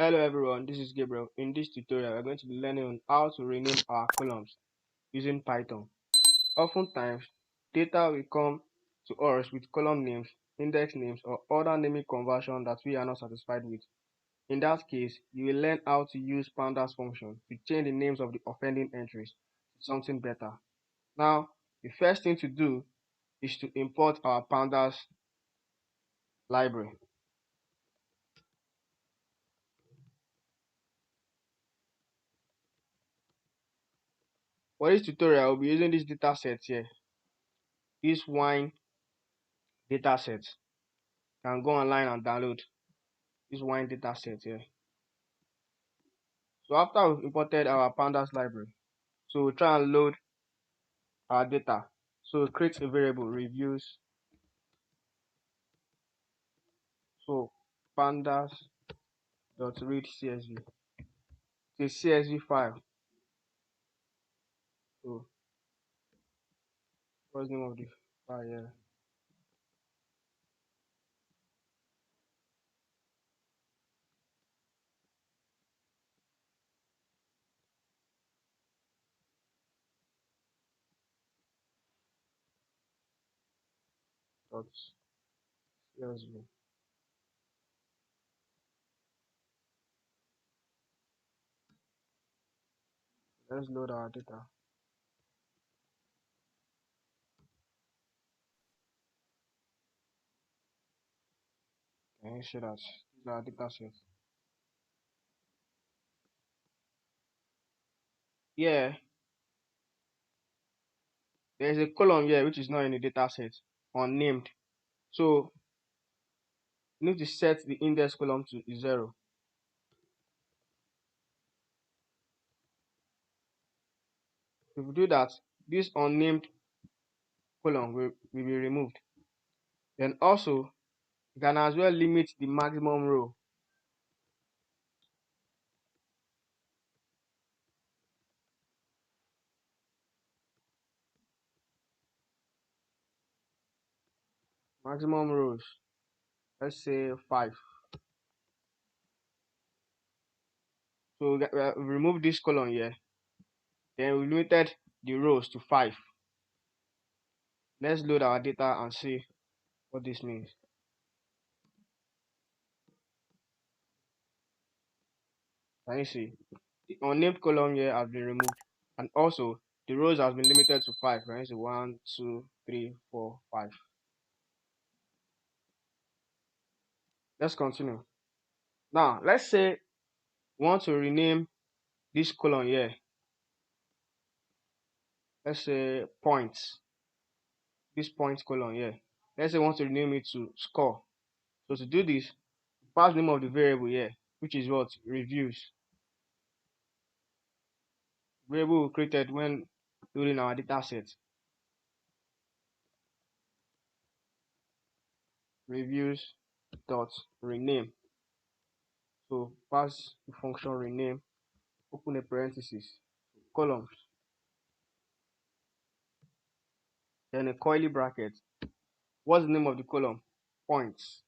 Hello everyone, this is Gabriel. In this tutorial, we're going to be learning on how to rename our columns using Python. Oftentimes, data will come to us with column names, index names, or other naming conversion that we are not satisfied with. In that case, you will learn how to use pandas function to change the names of the offending entries to something better. Now, the first thing to do is to import our pandas library. For this tutorial, we'll be using this data set here, this wine data set. Can go online and download this wine data set here. So after we've imported our pandas library, so we'll try and load our data. So we'll create a variable reviews. So pandas dot read csv. It's a csv file. So what's the name of the file here? Dot csv. Let's load our data. Can you see that? This is our data set. Yeah, there's a column here which is not in the data set, unnamed. So you need to set the index column to 0. If you do that, this unnamed column will be removed. Then also, you can as well limit the maximum row. Maximum rows, let's say 5. So we remove this column here. Then we limited the rows to 5. Let's load our data and see what this means. Can you see? The unnamed column here has been removed. And also, the rows has been limited to 5. Can you see? 1, 2, 3, 4, 5. Let's continue. Now, let's say we want to rename this column here. Let's say points. This points column here. Let's say we want to rename it to score. So to do this, pass the name of the variable here, which is what? Reviews. Variable we created when loading our data set. Reviews dot rename. So pass the function rename, open a parenthesis, columns, then a curly bracket. What's the name of the column? Points.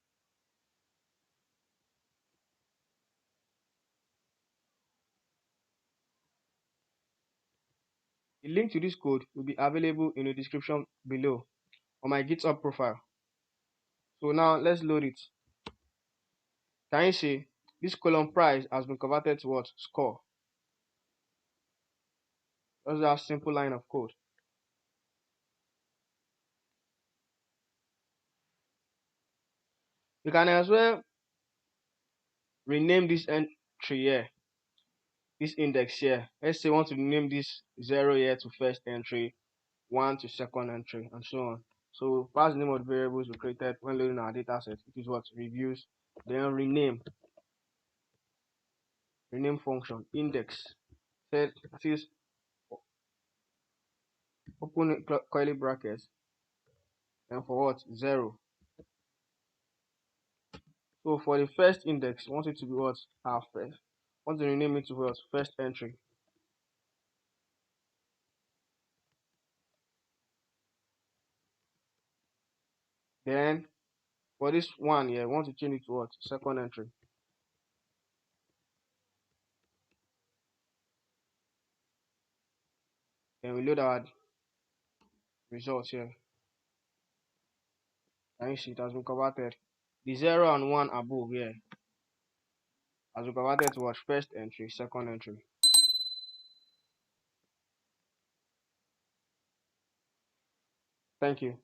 The link to this code will be available in the description below on my GitHub profile. So now let's load it. Can you see this column price has been converted to what? Score. That's a simple line of code. You can as well rename this entry here, this index here. Let's say we want to rename this 0 here to first entry, 1 to second entry, and so on. So pass the name of the variables we created when loading our data set, which is what? Reviews. Then rename function, index. Set that is open curly brackets, and for what? 0. So for the first index, want it to be what? Our first. Want to rename it to what? First entry. Then for this one here, want to change it to what? Second entry. Then we load our results here. Can you see it has been converted? The 0 and 1 above here has been converted to what? First entry, second entry. Thank you.